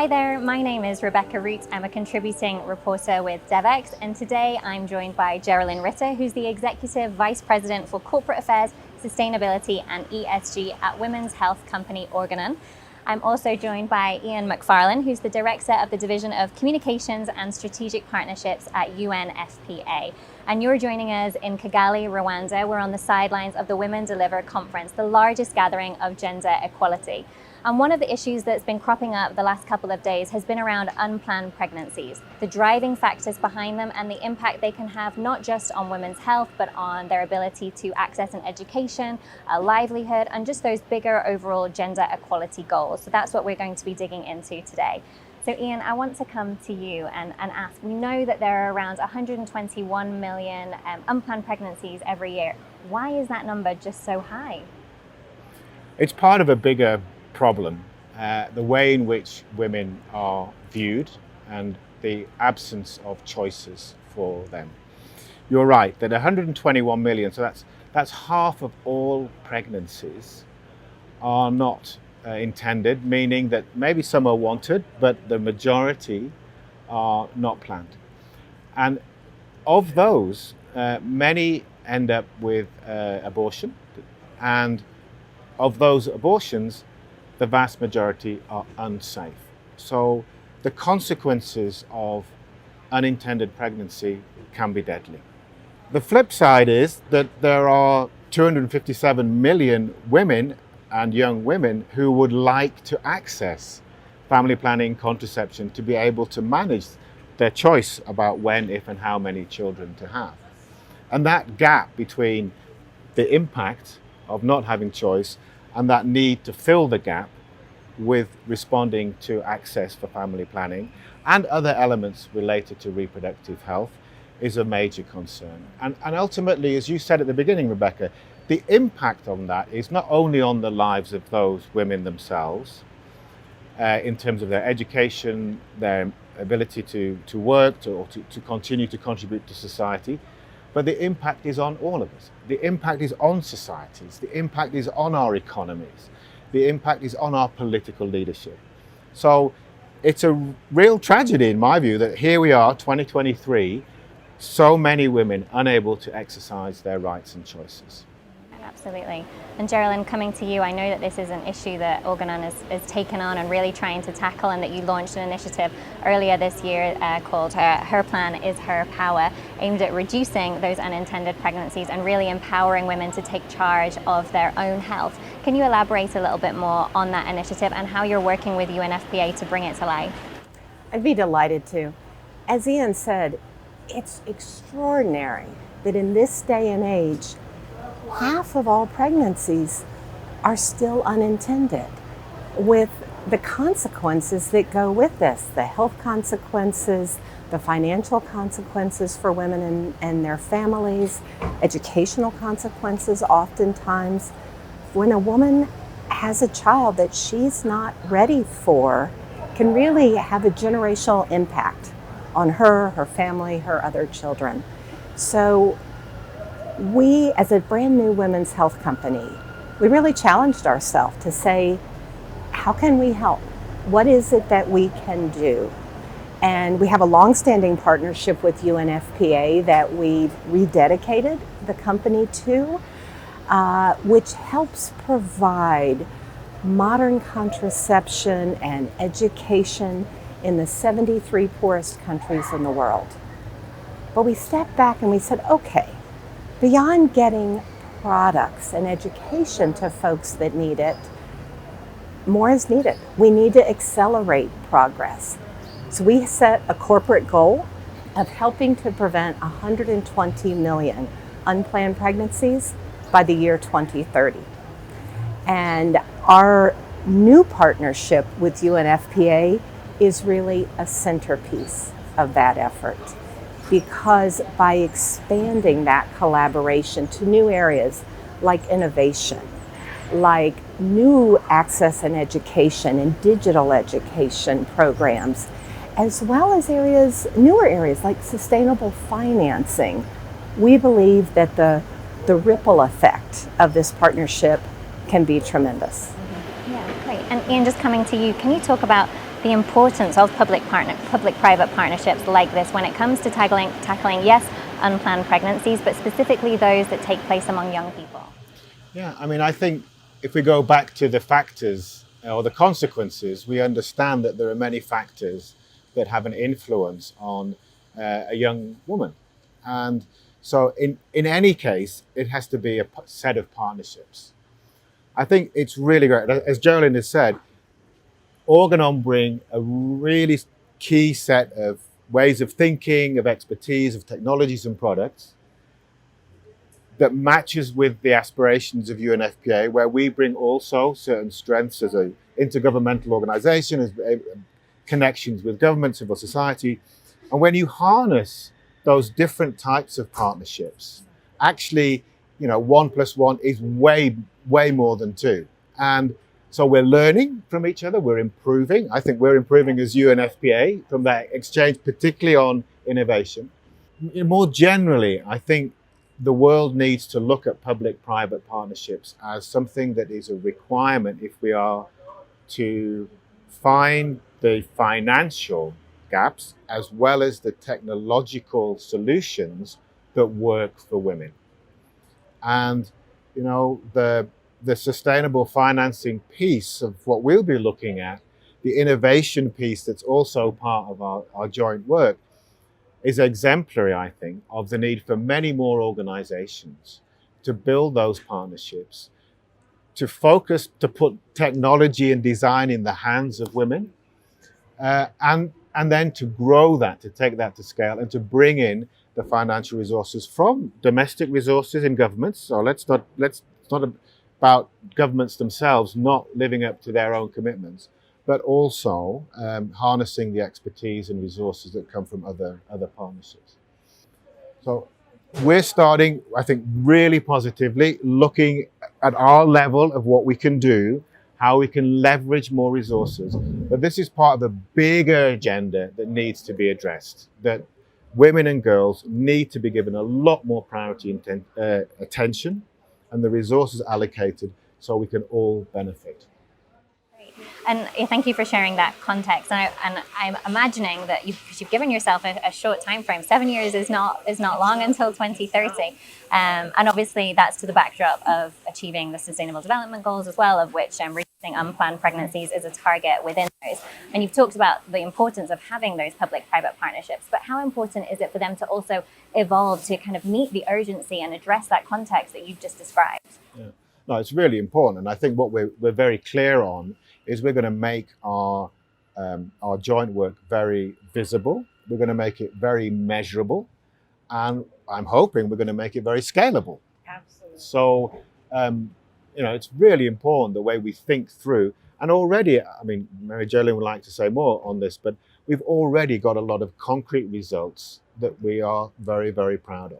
Hi there, my name is Rebecca Root. I'm a contributing reporter with Devex, and today I'm joined by Geralyn Ritter, who's the Executive Vice President for Corporate Affairs, Sustainability and ESG at women's health company Organon. I'm also joined by Ian McFarlane, who's the Director of the Division of Communications and Strategic Partnerships at UNFPA. And you're joining us in Kigali, Rwanda. We're on the sidelines of the Women Deliver Conference, the largest gathering of gender equality. And one of the issues that's been cropping up the last couple of days has been around unplanned pregnancies, the driving factors behind them and the impact they can have not just on women's health, but on their ability to access an education, a livelihood, and just those bigger overall gender equality goals. So that's what we're going to be digging into today. So Ian, I want to come to you and ask, we know that there are around 121 million unplanned pregnancies every year. Why is that number just so high? It's part of a bigger problem, the way in which women are viewed and the absence of choices for them. You're right that 121 million, so that's half of all pregnancies, are not intended, meaning that maybe some are wanted, but the majority are not planned. And of those, many end up with abortion, and of those abortions, the vast majority are unsafe. So the consequences of unintended pregnancy can be deadly. The flip side is that there are 257 million women and young women who would like to access family planning, contraception, to be able to manage their choice about when, if, and how many children to have. And that gap between the impact of not having choice and that need to fill the gap with responding to access for family planning and other elements related to reproductive health is a major concern. And ultimately, as you said at the beginning, Rebecca, the impact on that is not only on the lives of those women themselves, in terms of their education, their ability to work, to continue to contribute to society, but the impact is on all of us. The impact is on societies. The impact is on our economies. The impact is on our political leadership. So it's a real tragedy, in my view, that here we are, 2023, so many women unable to exercise their rights and choices. Absolutely. And Geralyn, coming to you, I know that this is an issue that Organon is taken on and really trying to tackle, and that you launched an initiative earlier this year called Her Plan is Her Power, aimed at reducing those unintended pregnancies and really empowering women to take charge of their own health. Can you elaborate a little bit more on that initiative and how you're working with UNFPA to bring it to life? I'd be delighted to. As Ian said, it's extraordinary that in this day and age, half of all pregnancies are still unintended, with the consequences that go with this, the health consequences, the financial consequences for women and their families, educational consequences oftentimes. When a woman has a child that she's not ready for, can really have a generational impact on her, her family, her other children. So we, as a brand new women's health company, we really challenged ourselves to say, how can we help? What is it that we can do? And we have a long-standing partnership with UNFPA that we've rededicated the company to, which helps provide modern contraception and education in the 73 poorest countries in the world. But we stepped back and we said, okay, beyond getting products and education to folks that need it, more is needed. We need to accelerate progress. So we set a corporate goal of helping to prevent 120 million unplanned pregnancies by the year 2030. And our new partnership with UNFPA is really a centerpiece of that effort, because by expanding that collaboration to new areas like innovation, like new access and education and digital education programs, as well as newer areas like sustainable financing, we believe that the ripple effect of this partnership can be tremendous. Yeah, great. And Ian, just coming to you, can you talk about the importance of public-private partnerships like this when it comes to tackling, yes, unplanned pregnancies, but specifically those that take place among young people? Yeah, I mean, I think if we go back to the factors or the consequences, we understand that there are many factors that have an influence on a young woman. And so in any case, it has to be a set of partnerships. I think it's really great. As Geralyn has said, Organon bring a really key set of ways of thinking, of expertise, of technologies and products that matches with the aspirations of UNFPA, where we bring also certain strengths as an intergovernmental organization, as connections with government, civil society. And when you harness those different types of partnerships, actually, 1+1 is way more than 2. And so we're learning from each other, we're improving. I think we're improving as UNFPA from that exchange, particularly on innovation. More generally, I think the world needs to look at public-private partnerships as something that is a requirement if we are to find the financial gaps as well as the technological solutions that work for women. And, the sustainable financing piece of what we'll be looking at, the innovation piece that's also part of our joint work, is exemplary, I think, of the need for many more organizations to build those partnerships, to focus, to put technology and design in the hands of women, and then to grow that, to take that to scale, and to bring in the financial resources from domestic resources in governments. So it's not about governments themselves not living up to their own commitments, but also harnessing the expertise and resources that come from other partnerships. So we're starting, I think, really positively, looking at our level of what we can do, how we can leverage more resources. But this is part of a bigger agenda that needs to be addressed, that women and girls need to be given a lot more priority and attention and the resources allocated so we can all benefit. And thank you for sharing that context. And I'm imagining that you've given yourself a short time frame. 7 years is not long until 2030. And obviously that's to the backdrop of achieving the Sustainable Development Goals as well, of which reducing unplanned pregnancies is a target within those. And you've talked about the importance of having those public-private partnerships, but how important is it for them to also evolve to kind of meet the urgency and address that context that you've just described? Yeah. No, it's really important. And I think what we're very clear on is we're going to make our joint work very visible. We're going to make it very measurable. And I'm hoping we're going to make it very scalable. Absolutely. So, it's really important the way we think through. And already, I mean, Mary Geralyn would like to say more on this, but we've already got a lot of concrete results that we are very, very proud of.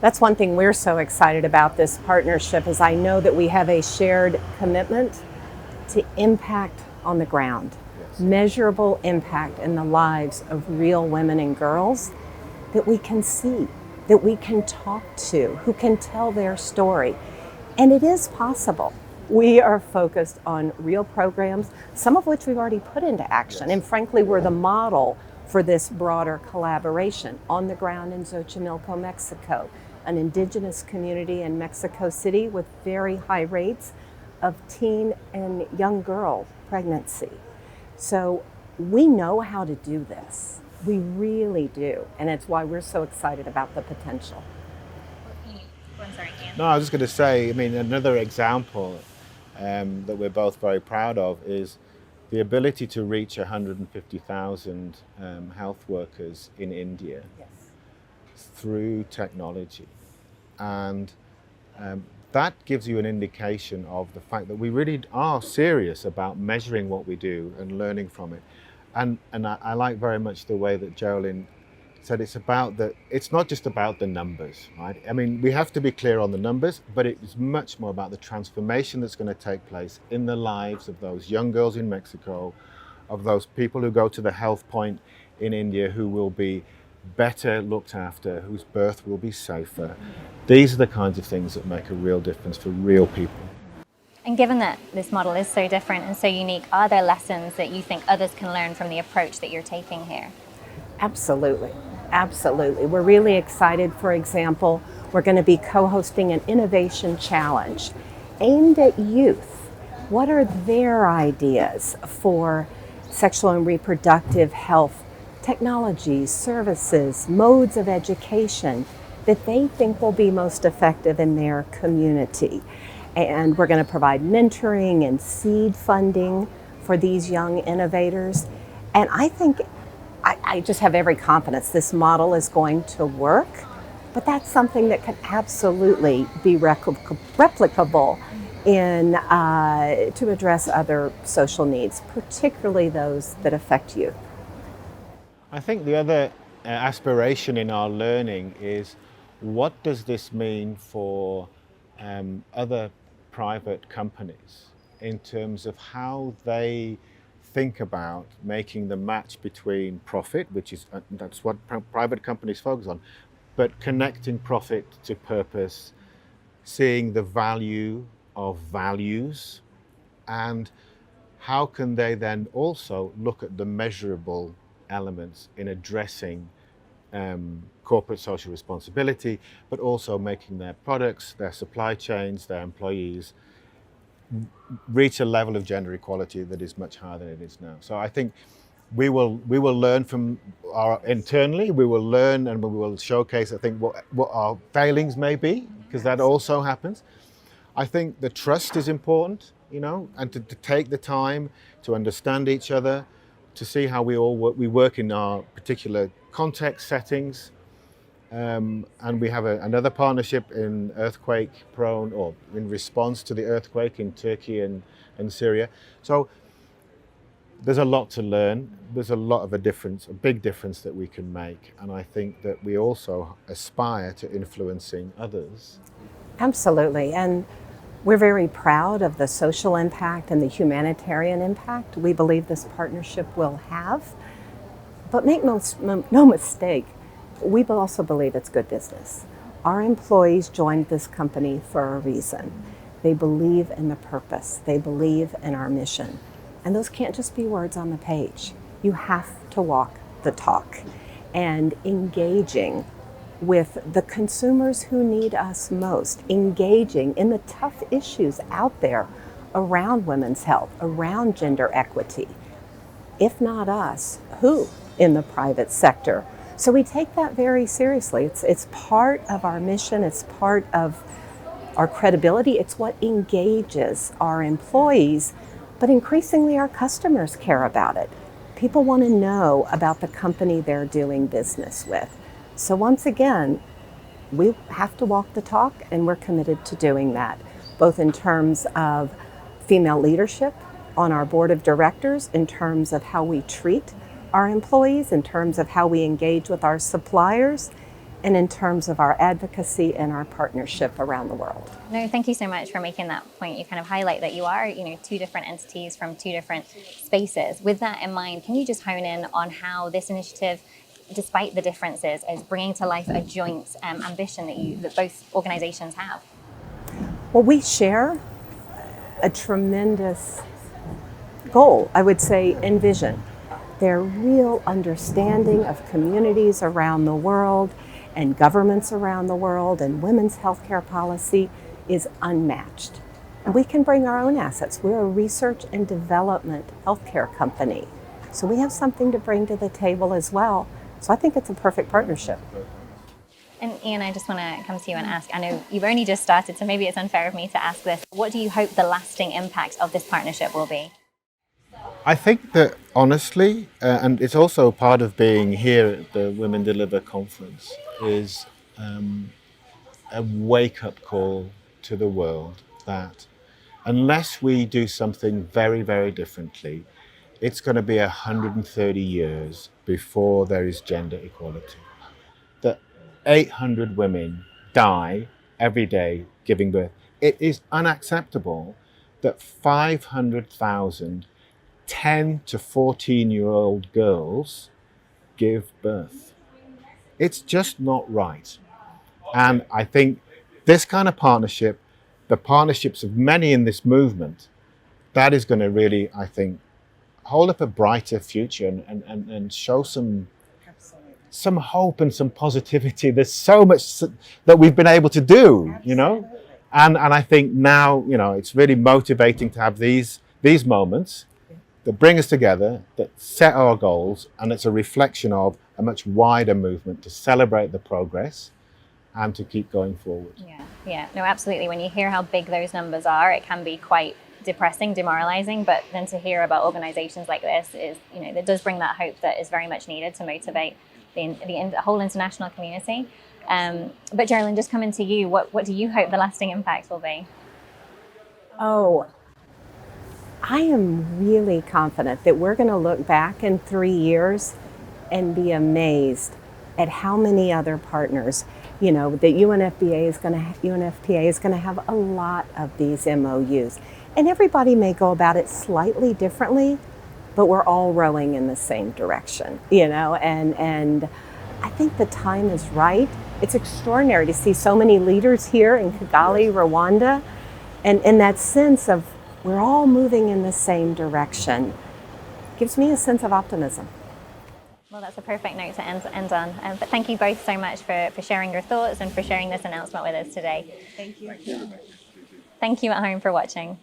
That's one thing we're so excited about this partnership, is I know that we have a shared commitment to impact on the ground, yes. Measurable impact in the lives of real women and girls that we can see, that we can talk to, who can tell their story. And it is possible. We are focused on real programs, some of which we've already put into action. Yes. And frankly, we're the model for this broader collaboration on the ground in Xochimilco, Mexico, an indigenous community in Mexico City with very high rates of teen and young girl pregnancy. So we know how to do this. We really do. And it's why we're so excited about the potential. I'm sorry, Ian. No, I was just going to say, I mean, another example that we're both very proud of is the ability to reach 150,000 health workers in India. Yes. Through technology. And that gives you an indication of the fact that we really are serious about measuring what we do and learning from it. And I like very much the way that Geralyn said it's not just about the numbers, right? I mean, we have to be clear on the numbers, but it's much more about the transformation that's going to take place in the lives of those young girls in Mexico, of those people who go to the health point in India who will be better looked after, whose birth will be safer. These are the kinds of things that make a real difference for real people. And given that this model is so different and so unique, are there lessons that you think others can learn from the approach that you're taking here? Absolutely. Absolutely. We're really excited. For example, we're going to be co-hosting an innovation challenge aimed at youth. What are their ideas for sexual and reproductive health technologies, services, modes of education that they think will be most effective in their community? And we're going to provide mentoring and seed funding for these young innovators. And I think I just have every confidence this model is going to work, but that's something that can absolutely be replicable to address other social needs, particularly those that affect youth. I think the other aspiration in our learning is, what does this mean for other private companies in terms of how they think about making the match between profit, which is that's what private companies focus on, but connecting profit to purpose, seeing the value of values, and how can they then also look at the measurable elements in addressing corporate social responsibility, but also making their products, their supply chains, their employees reach a level of gender equality that is much higher than it is now. So I think we will learn from our internally. We will learn and we will showcase, I think, what our failings may be, because that also happens. I think the trust is important, and to take the time to understand each other, to see how we work in our particular context settings. And we have another partnership in earthquake-prone, or in response to the earthquake in Turkey and Syria. So there's a lot to learn. There's a lot of a big difference that we can make. And I think that we also aspire to influencing others. Absolutely. And we're very proud of the social impact and the humanitarian impact we believe this partnership will have. But make no mistake, we also believe it's good business. Our employees joined this company for a reason. They believe in the purpose. They believe in our mission. And those can't just be words on the page. You have to walk the talk. And engaging with the consumers who need us most, engaging in the tough issues out there around women's health, around gender equity. If not us, who in the private sector? So we take that very seriously. It's part of our mission. It's part of our credibility. It's what engages our employees, but increasingly our customers care about it. People want to know about the company they're doing business with. So once again, we have to walk the talk, and we're committed to doing that, both in terms of female leadership on our board of directors, in terms of how we treat our employees, in terms of how we engage with our suppliers, and in terms of our advocacy and our partnership around the world. No, thank you so much for making that point. You kind of highlight that you are, two different entities from two different spaces. With that in mind, can you just hone in on how this initiative, despite the differences, is bringing to life a joint ambition that both organizations have? Well, we share a tremendous goal, I would say, and vision. Their real understanding of communities around the world and governments around the world and women's healthcare policy is unmatched. And we can bring our own assets. We're a research and development healthcare company. So we have something to bring to the table as well. So I think it's a perfect partnership. And Ian, I just want to come to you and ask, I know you've only just started, so maybe it's unfair of me to ask this. What do you hope the lasting impact of this partnership will be? I think that honestly, and it's also part of being here at the Women Deliver conference, is a wake-up call to the world that unless we do something very, very differently, it's going to be 130 years before there is gender equality. That 800 women die every day giving birth. It is unacceptable that 500,000 10 to 14-year-old girls give birth. It's just not right. And I think this kind of partnership the partnerships of many in this movement, that is going to really, I think, hold up a brighter future and show some hope and some positivity. There's so much that we've been able to do, you know, and I think now, you know, it's really motivating to have these moments that bring us together, that set our goals, and it's a reflection of a much wider movement to celebrate the progress and to keep going forward. Yeah, no, absolutely. When you hear how big those numbers are, it can be quite depressing, demoralizing, but then to hear about organizations like this is, you know, that does bring that hope that is very much needed to motivate the whole international community. But Geralyn, just coming to you, what do you hope the lasting impact will be? Oh, I am really confident that we're going to look back in 3 years and be amazed at how many other partners, you know, that UNFPA is going to have a lot of these MOUs. And everybody may go about it slightly differently, but we're all rowing in the same direction, you know, and I think the time is right. It's extraordinary to see so many leaders here in Kigali, Rwanda, and that sense of we're all moving in the same direction gives me a sense of optimism. Well, that's a perfect note to end on. But thank you both so much for sharing your thoughts and for sharing this announcement with us today. Thank you. Thank you at home for watching.